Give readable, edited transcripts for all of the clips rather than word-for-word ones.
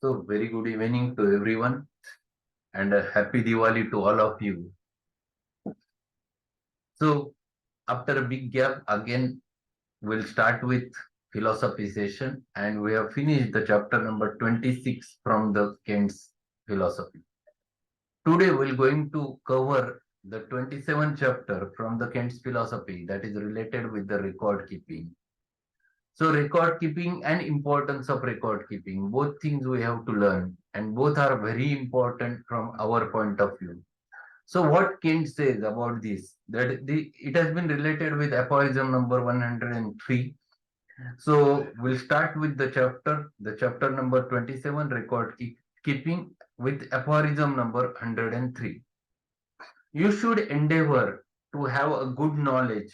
So, very good evening to everyone and a happy Diwali to all of you. So, after a big gap, again, we'll start with philosophy session and we have finished the chapter number 26 from the Kant's philosophy. Today, we're going to cover the 27th chapter from the Kant's philosophy that is related with the record keeping. So record keeping and importance of record keeping, both things we have to learn and both are very important from our point of view. So what Kant says about this, that it has been related with aphorism number 103. So we'll start with the chapter number 27, record keeping with aphorism number 103. You should endeavor to have a good knowledge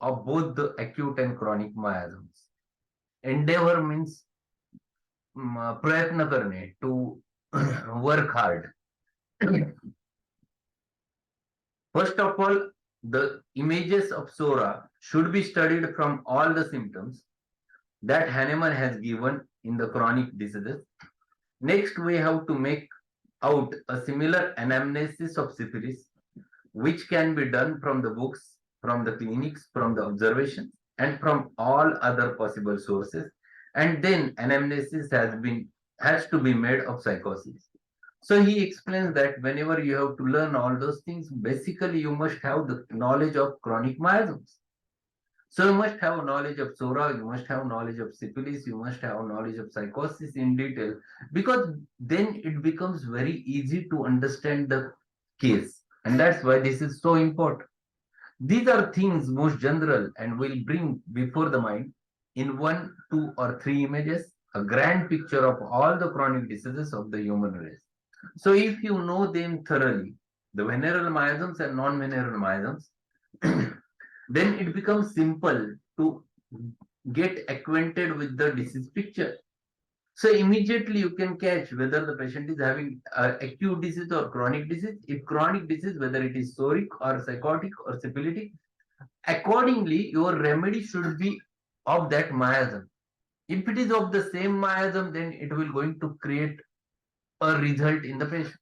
of both the acute and chronic miasms. Endeavor means प्रयत्न करणे, to work hard. First of all, the images of Sora should be studied from all the symptoms that Hahnemann has given in the chronic diseases. Next, we have to make out a similar anamnesis of syphilis, which can be done from the books, from the clinics, from the observations, and from all other possible sources. And then anamnesis has to be made of psychosis. So he explains that whenever you have to learn all those things, basically you must have the knowledge of chronic miasms. So you must have knowledge of Sora, you must have knowledge of syphilis, you must have knowledge of psychosis in detail, because then it becomes very easy to understand the case. And that's why this is so important. These are things most general and will bring before the mind in one, two, or three images a grand picture of all the chronic diseases of the human race. So if you know them thoroughly, the venereal miasms and non-venereal miasms, then it becomes simple to get acquainted with the disease picture. So immediately you can catch whether the patient is having acute disease or chronic disease. If chronic disease, whether it is soric or psychotic or syphilitic, accordingly your remedy should be of that miasm. If it is of the same miasm, then it will going to create a result in the patient.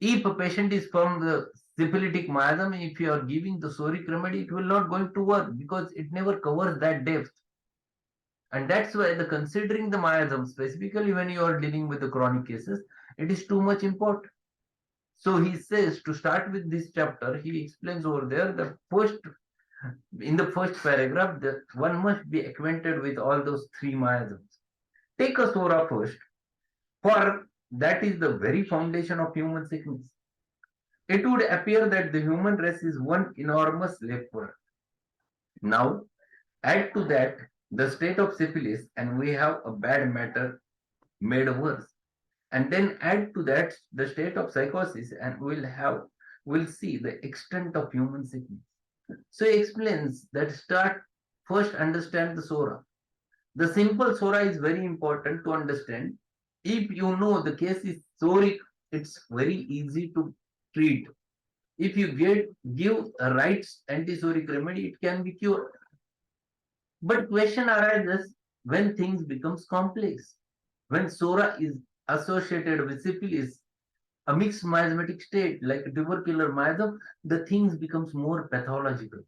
If a patient is from the syphilitic miasm, if you are giving the soric remedy, it will not going to work because it never covers that depth. And that's why the considering the miasm, specifically when you are dealing with the chronic cases, it is too much important. So he says to start with this chapter, he explains over there the first, in the first paragraph, that one must be acquainted with all those three miasms. Take a Sora first, for that is the very foundation of human sickness. It would appear that the human race is one enormous leper. Now, add to that the state of syphilis, and we have a bad matter made worse. And then add to that the state of psychosis, and we'll see the extent of human sickness. So he explains that start first understand the Sora. The simple Sora is very important to understand. If you know the case is soric, it's very easy to treat. If you give a right antisoric remedy, it can be cured. But question arises when things becomes complex. When Sora is associated with syphilis, a mixed miasmatic state like tubercular miasm, the things becomes more pathological.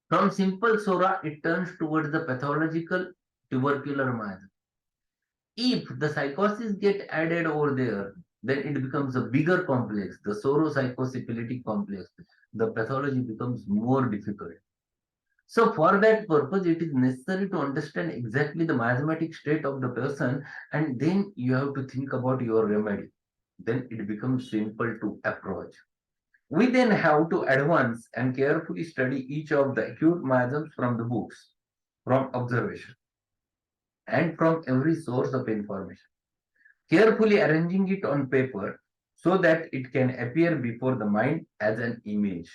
From simple Sora, it turns towards the pathological tubercular miasm. If the psychosis get added over there, then it becomes a bigger complex, the soro-psychosyphilitic complex. The pathology becomes more difficult. So for that purpose, it is necessary to understand exactly the miasmatic state of the person, and then you have to think about your remedy. Then it becomes simple to approach. We then have to advance and carefully study each of the acute miasms from the books, from observation, and from every source of information, carefully arranging it on paper so that it can appear before the mind as an image.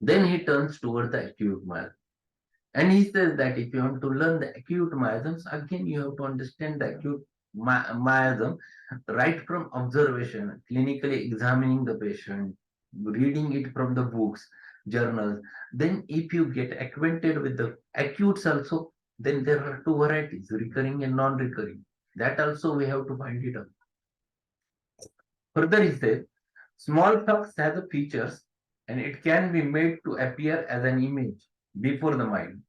Then he turns toward the acute miasm. And he says that if you want to learn the acute miasms, again you have to understand the acute miasm right from observation, clinically examining the patient, reading it from the books, journals. Then if you get acquainted with the acutes also, Then there are two varieties, recurring and non-recurring. That also we have to find it out. Further, he says, smallpox has a features and it can be made to appear as an image before the mind.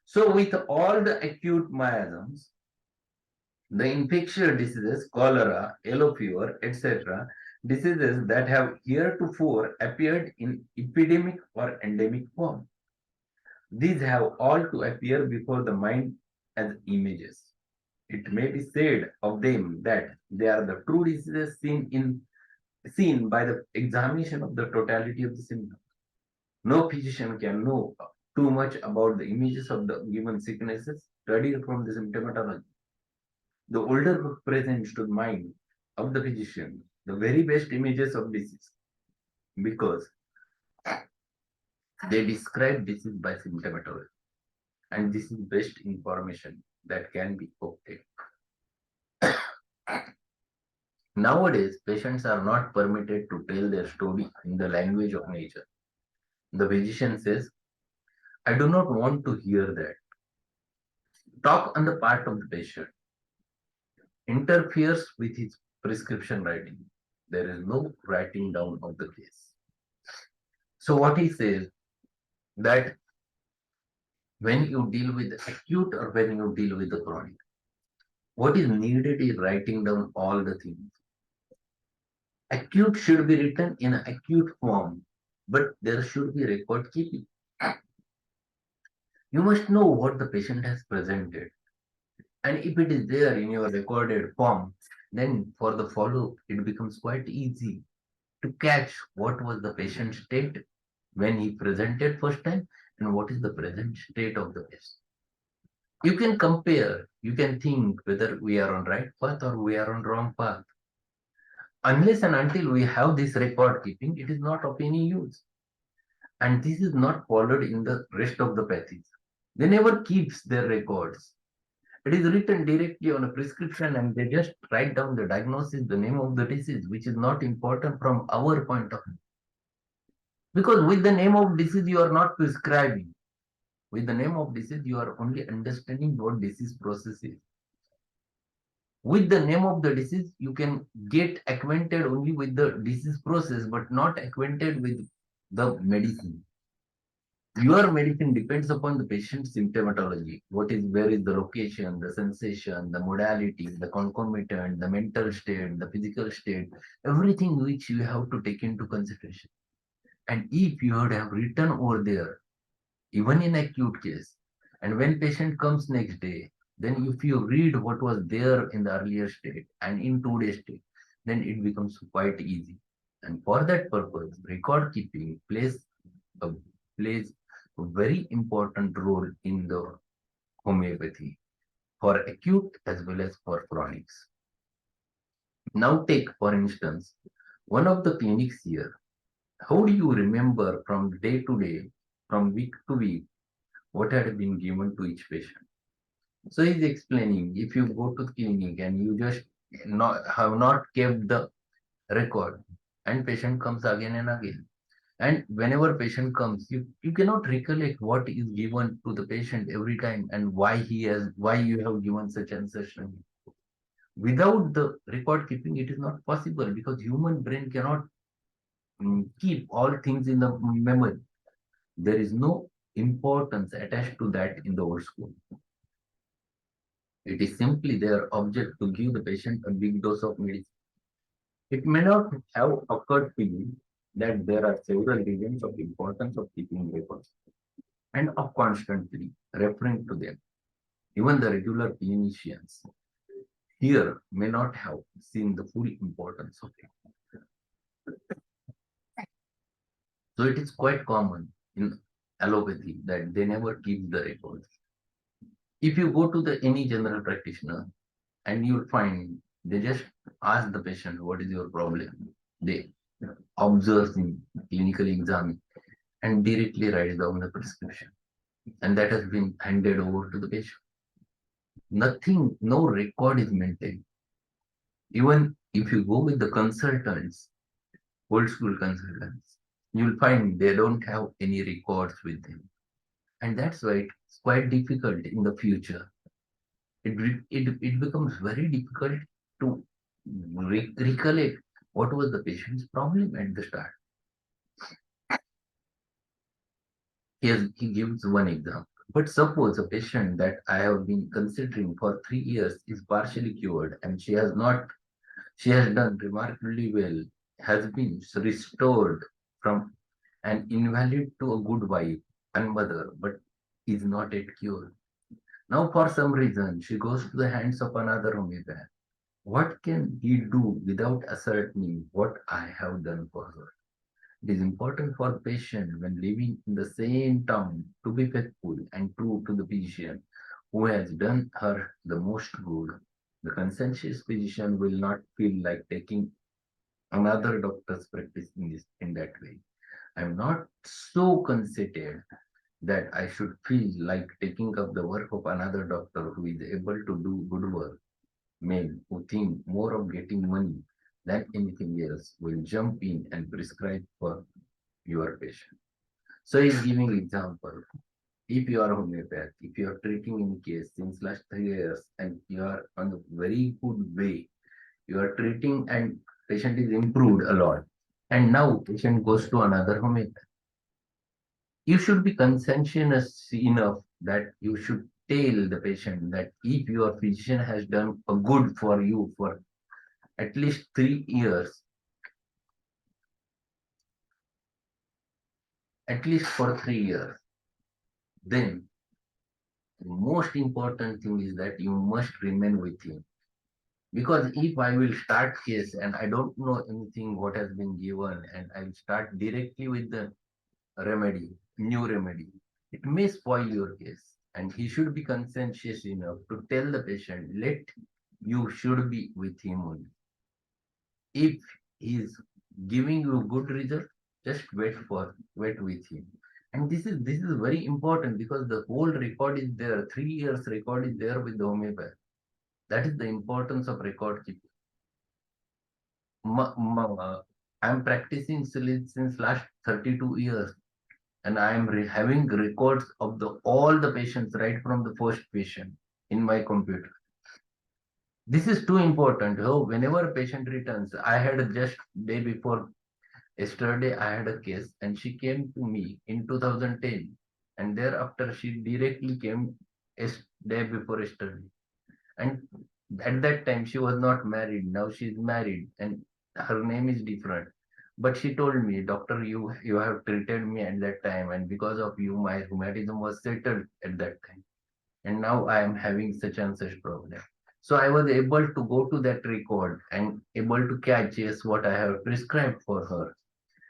So with all the acute miasms, the infectious diseases, cholera, yellow fever, etc., diseases that have heretofore appeared in epidemic or endemic form. These have all to appear before the mind as images. It may be said of them that they are the true diseases seen by the examination of the totality of the symptoms. No physician can know too much about the images of the given sicknesses studied from the symptomatology. The older book presents to the mind of the physician the very best images of disease because they describe disease by symptomatology, and this is best information that can be obtained. Nowadays, patients are not permitted to tell their story in the language of nature. The physician says, I do not want to hear that. Talk on the part of the patient interferes with his prescription writing. There is no writing down of the case. So what he says that when you deal with acute or when you deal with the chronic, what is needed is writing down all the things. Acute should be written in an acute form, but there should be record keeping. You must know what the patient has presented. And if it is there in your recorded form, then for the follow-up, it becomes quite easy to catch what was the patient's state when he presented first time and what is the present state of the patient. You can compare, you can think whether we are on right path or we are on wrong path. Unless and until we have this record keeping, it is not of any use. And this is not followed in the rest of the pathies. They never keeps their records. It is written directly on a prescription and they just write down the diagnosis, the name of the disease, which is not important from our point of view. Because with the name of disease, you are not prescribing. With the name of disease, you are only understanding what disease process is. With the name of the disease, you can get acquainted only with the disease process, but not acquainted with the medicine. Your medicine depends upon the patient's symptomatology. Where is the location, the sensation, the modality, the concomitant, the mental state, the physical state, everything which you have to take into consideration. And if you would have written over there, even in acute case, and when patient comes next day, then if you read what was there in the earlier state and in today's state, then it becomes quite easy. And for that purpose, record keeping a, plays a very important role in the homeopathy for acute as well as for chronics. Now take, for instance, one of the clinics here. How do you remember from day to day, from week to week, what had been given to each patient? So he's explaining if you go to the clinic and you just have not kept the record and patient comes again and again. And whenever patient comes, you cannot recollect what is given to the patient every time and why you have given such and such. Without the record keeping, it is not possible because human brain cannot keep all things in the memory. There is no importance attached to that in the old school. It is simply their object to give the patient a big dose of medicine. It may not have occurred to you that there are several reasons of importance of keeping records and of constantly referring to them. Even the regular clinicians here may not have seen the full importance of it. So it is quite common in allopathy that they never keep the records. If you go to any general practitioner and you'll find they just ask the patient what is your problem. They observe him, clinically examine, and directly write down the prescription. And that has been handed over to the patient. Nothing, no record is maintained. Even if you go with the consultants, old school consultants, you'll find they don't have any records with them. And that's why it's quite difficult in the future. It becomes very difficult to recollect what was the patient's problem at the start. He gives one example. But suppose a patient that I have been considering for 3 years is partially cured and she has done remarkably well, has been restored from an invalid to a good wife and mother, but is not yet cured. Now, for some reason, she goes to the hands of another homeopath. What can he do without ascertaining what I have done for her? It is important for patient when living in the same town to be faithful and true to the physician who has done her the most good. The conscientious physician will not feel like taking another doctor's practice in that way. I am not so conceited that I should feel like taking up the work of another doctor who is able to do good work. Men who think more of getting money than anything else will jump in and prescribe for your patient. So he's giving example. If you are a homeopath, if you are treating any case since last 3 years and you are on a very good way, you are treating and patient is improved a lot. And now patient goes to another homeopath. You should be conscientious enough that you should tell the patient that if your physician has done a good for you for at least 3 years, at least for 3 years, then the most important thing is that you must remain with him. Because if I will start case and I don't know anything what has been given and I will start directly with the remedy, new remedy, it may spoil your case. And he should be conscientious enough to tell the patient, let you should be with him only. If he is giving you good result, just wait with him. And this is very important because the whole record is there. 3 years record is there with the homeopath. That is the importance of record keeping. I'm practicing since last 32 years, and I am having records of the all the patients right from the first patient in my computer. This is too important. Oh, whenever a patient returns, I had just day before yesterday I had a case, and she came to me in 2010, and thereafter she directly came day before yesterday. And at that time she was not married. Now she is married, and her name is different. But she told me, doctor, you have treated me at that time, and because of you, my rheumatism was settled at that time, and now I am having such and such problem. So I was able to go to that record and able to catch yes what I have prescribed for her.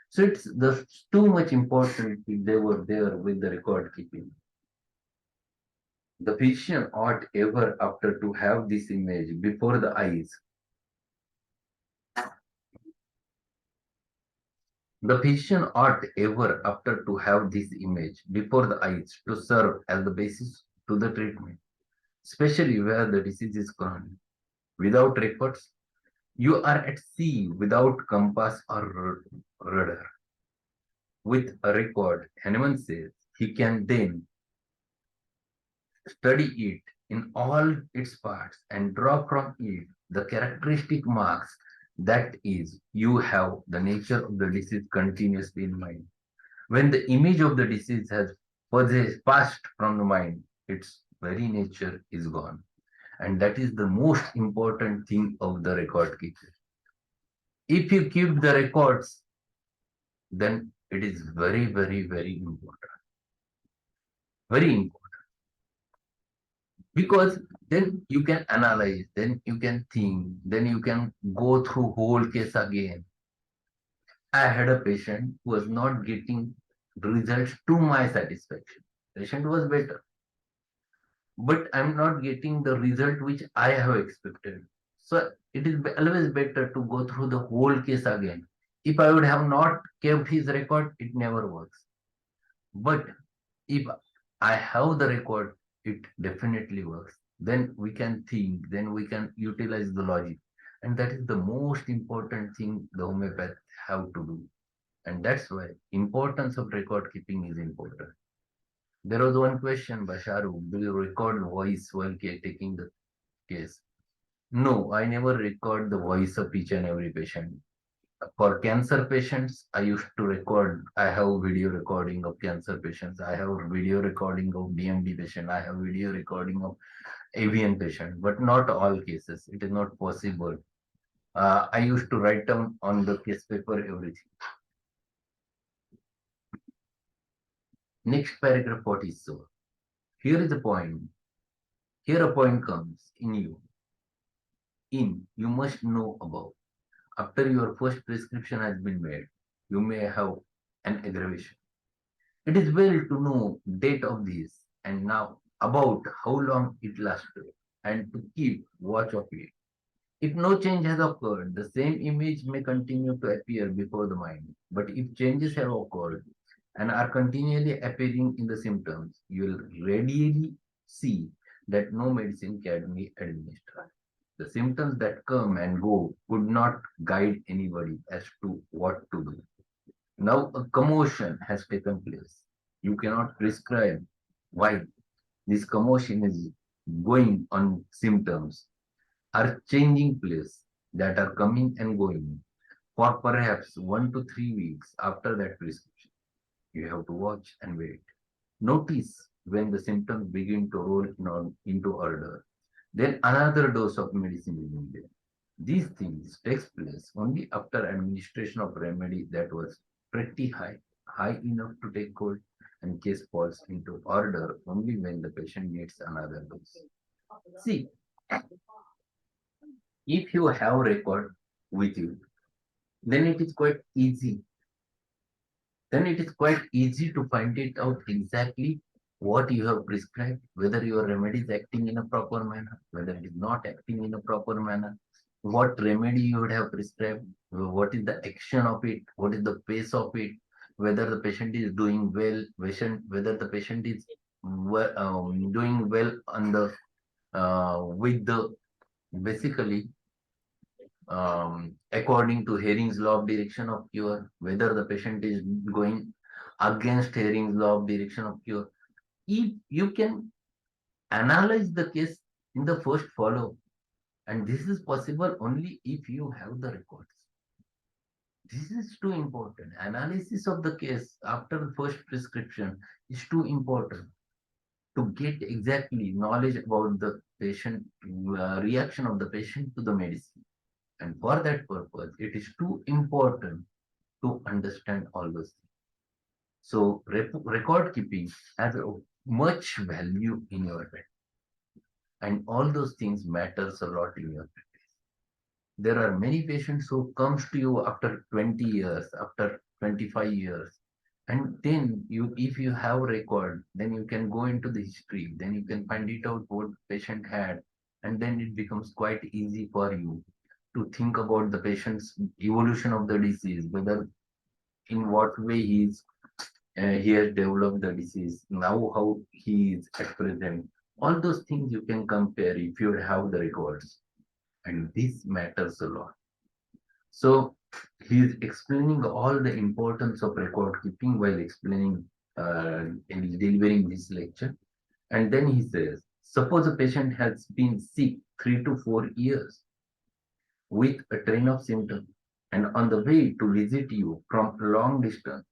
So it's the too much important if they were there with the record keeping. The physician ought ever after to have this image before the eyes. The physician ought ever after to have this image before the eyes to serve as the basis to the treatment, especially where the disease is chronic. Without records, you are at sea without compass or rudder. With a record, Hahnemann says he can then study it in all its parts and draw from it the characteristic marks, that is, you have the nature of the disease continuously in mind. When the image of the disease has passed from the mind, its very nature is gone. And that is the most important thing of the record keeping. If you keep the records, then it is very, very, very important. Very important. Because then you can analyze, then you can think, then you can go through whole case again. I had a patient who was not getting results to my satisfaction. Patient was better, but I'm not getting the result which I have expected. So it is always better to go through the whole case again. If I would have not kept his record, it never works. But if I have the record, it definitely works. Then we can think, then we can utilize the logic. And that is the most important thing the homeopath have to do. And that's why importance of record keeping is important. There was one question by Shahrukh, do you record voice while taking the case? No, I never record the voice of each and every patient. For cancer patients, I used to record. I have video recording of cancer patients. I have video recording of DMD patient. I have video recording of avian patient, but not all cases. It is not possible. I used to write down on the case paper everything. Next paragraph, what is so? Here is the point. Here a point comes in you. You must know about. After your first prescription has been made, you may have an aggravation. It is well to know date of this and now about how long it lasted and to keep watch of it. If no change has occurred, the same image may continue to appear before the mind. But if changes have occurred and are continually appearing in the symptoms, you will readily see that no medicine can be administered. The symptoms that come and go could not guide anybody as to what to do. Now a commotion has taken place. You cannot prescribe. Why? This commotion is going on symptoms are changing place that are coming and going for perhaps 1 to 3 weeks after that prescription. You have to watch and wait. Notice when the symptoms begin to roll into order. Then another dose of medicine is needed. These things takes place only after administration of remedy that was pretty high enough to take hold, and case falls into order only when the patient needs another dose. See, if you have record with you, then it is quite easy. Then it is quite easy to find it out exactly what you have prescribed, whether your remedy is acting in a proper manner, whether it is not acting in a proper manner, what remedy you would have prescribed, what is the action of it, what is the pace of it, whether the patient is doing well, whether the patient is doing well on the with the basically according to Hering's law of direction of cure, whether the patient is going against Hering's law of direction of cure. If you can analyze the case in the first follow, and this is possible only if you have the records. This is too important. Analysis of the case after the first prescription is too important to get exactly knowledge about the patient reaction of the patient to the medicine. And for that purpose, it is too important to understand all those things. So record keeping has a much value in your practice, and all those things matters a lot in your practice. There are many patients who comes to you after 20 years, after 25 years, and then if you have record, then you can go into the history, then you can find it out what patient had, and then it becomes quite easy for you to think about the patient's evolution of the disease, whether in what way he has developed the disease, now how he is at present. All those things you can compare if you have the records, and this matters a lot. So he is explaining all the importance of record keeping while explaining and delivering this lecture. And then he says, suppose a patient has been sick 3 to 4 years with a train of symptoms, and on the way to visit you from a long distance,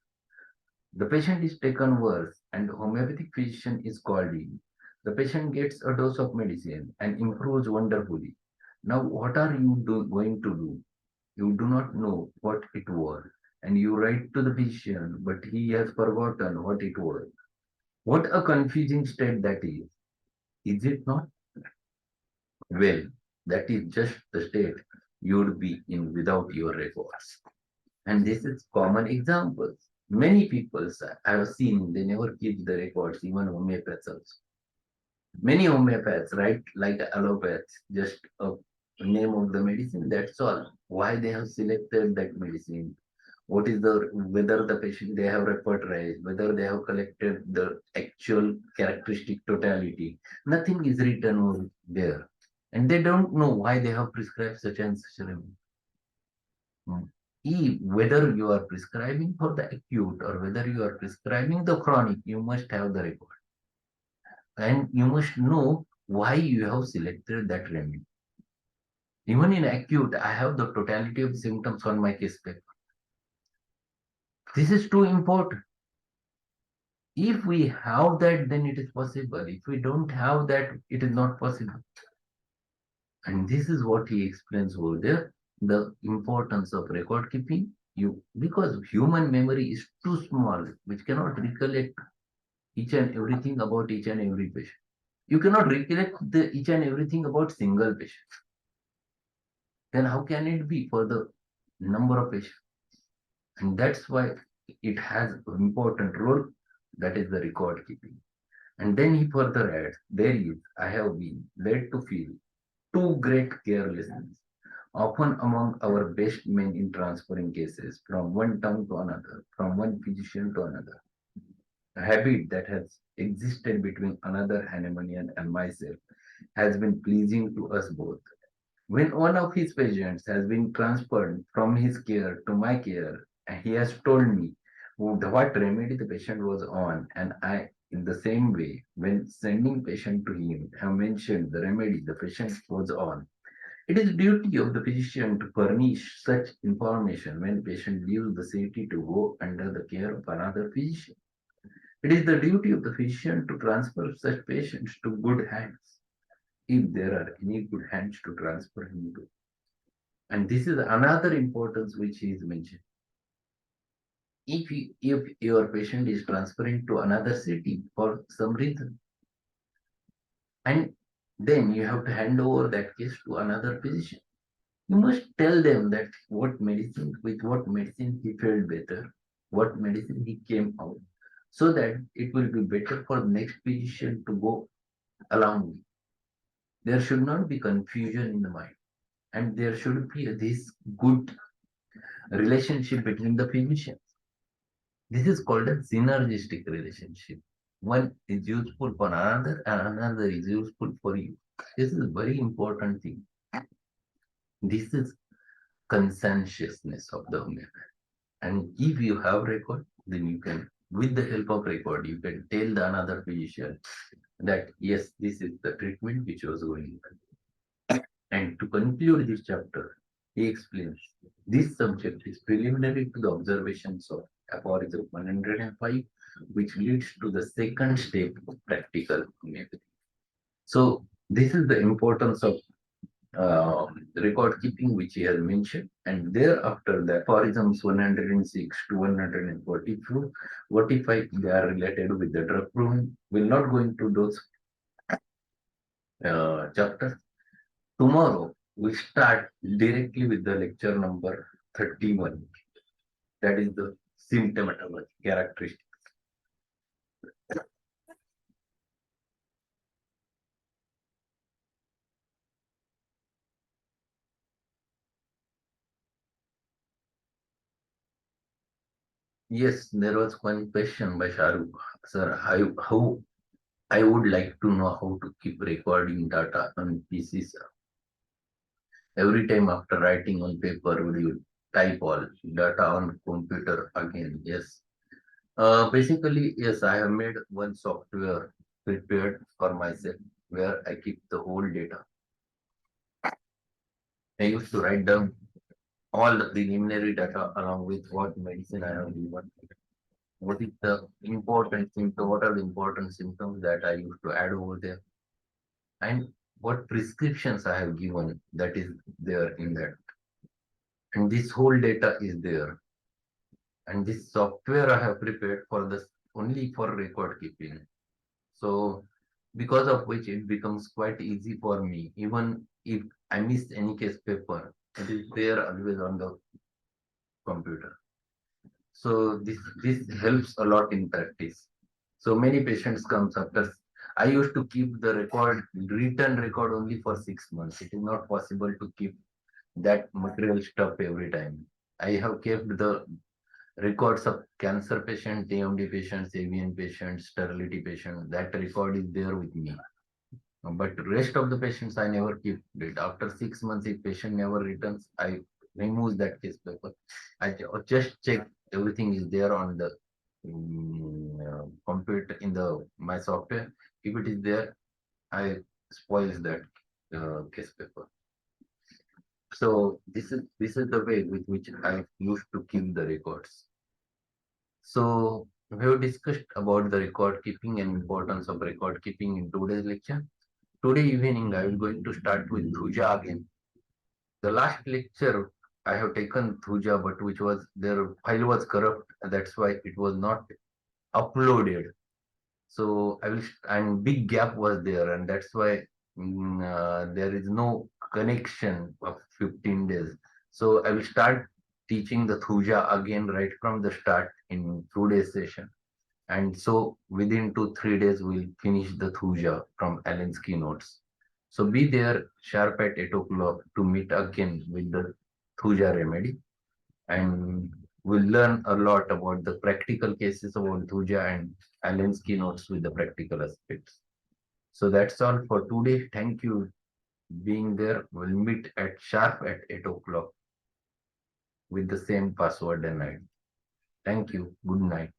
the patient is taken worse and the homeopathic physician is called in. The patient gets a dose of medicine and improves wonderfully. Now, what are you going to do? You do not know what it was, and you write to the physician, but he has forgotten what it was. What a confusing state that is. Is it not? Well, that is just the state you would be in without your records. And this is common examples. Many people I have seen, they never keep the records, even homeopaths also. Many homeopaths write like allopaths, just a name of the medicine, that's all. Why they have selected that medicine, what is the whether the patient they have repertorized, whether they have collected the actual characteristic totality. Nothing is written over there. And they don't know why they have prescribed such and such a remedy. Whether you are prescribing for the acute or whether you are prescribing the chronic, you must have the record. And you must know why you have selected that remedy. Even in acute, I have the totality of symptoms on my case paper. This is too important. If we have that, then it is possible. If we don't have that, it is not possible. And this is what he explains over there, the importance of record keeping. You because human memory is too small, which cannot recollect each and everything about each and every patient. You cannot recollect each and everything about single patient. Then how can it be for the number of patients? And that's why it has an important role, that is the record keeping. And then he further adds, there is, I have been led to feel two great carelessness, often among our best men in transferring cases from one town to another, from one physician to another. A habit that has existed between another Hahnemannian and myself has been pleasing to us both. When one of his patients has been transferred from his care to my care, and he has told me what remedy the patient was on, and I, in the same way, when sending patient to him, have mentioned the remedy the patient was on. It is duty of the physician to furnish such information when patient leaves the city to go under the care of another physician. It is the duty of the physician to transfer such patients to good hands, if there are any good hands to transfer him to. And this is another importance which is mentioned. If your patient is transferring to another city for some reason, and then you have to hand over that case to another physician, you must tell them that with what medicine he felt better, what medicine he came out, so that it will be better for the next physician to go along with. There should not be confusion in the mind, and there should be this good relationship between the physicians. This is called a synergistic relationship. One is useful for another, and another is useful for you. This is a very important thing. This is conscientiousness of the homeopath. And if you have record, then you can, with the help of record, you can tell the another physician that yes, this is the treatment which was going on. And to conclude this chapter, he explains this subject is preliminary to the observations of aphorism 105, which leads to the second step of practical homeopathy. So this is the importance of record keeping, which he has mentioned, and thereafter the aphorisms 106 to 144, 45, they are related with the drug proving. We'll not go into those chapters. Tomorrow we start directly with the lecture number 31. That is the symptomatology characteristics. Yes, there was one question by Shahrukh. Sir, how I would like to know how to keep recording data on PC, sir. Every time after writing on paper, will you type all data on computer again? Yes. Basically, yes, I have made one software prepared for myself where I keep the whole data. I used to write down all the preliminary data along with what medicine I have given. What is the important symptom? What are the important symptoms that I used to add over there? And what prescriptions I have given, that is there in that. And this whole data is there. And this software I have prepared for this only for record keeping. So because of which it becomes quite easy for me. Even if I miss any case paper, it is there always on the computer. So this helps a lot in practice. So many patients comes after. I used to keep the written record only for 6 months. It is not possible to keep that material stuff every time. I have kept the records of cancer patients, AMD patients, avian patients, sterility patients. That record is there with me. But rest of the patients I never keep it. After 6 months, if patient never returns, I remove that case paper. I just check everything is there on the computer in the my software. If it is there, I spoils that case paper. So this is the way with which I used to keep the records. So we have discussed about the record keeping and importance of record keeping in today's lecture. Today evening I will going to start with Thuja again. The last lecture I have taken Thuja, but which was their file was corrupt. That's why it was not uploaded. So I will, and big gap was there, and that's why there is no connection of 15 days. So I will start teaching the Thuja again right from the start in 2 days session. And so within 2-3 days, we'll finish the Thuja from Allen's keynotes. So be there sharp at 8 o'clock to meet again with the Thuja remedy. And we'll learn a lot about the practical cases about Thuja and Allen's keynotes with the practical aspects. So that's all for today. Thank you being there. We'll meet at sharp at 8 o'clock with the same password and ID. Thank you. Good night.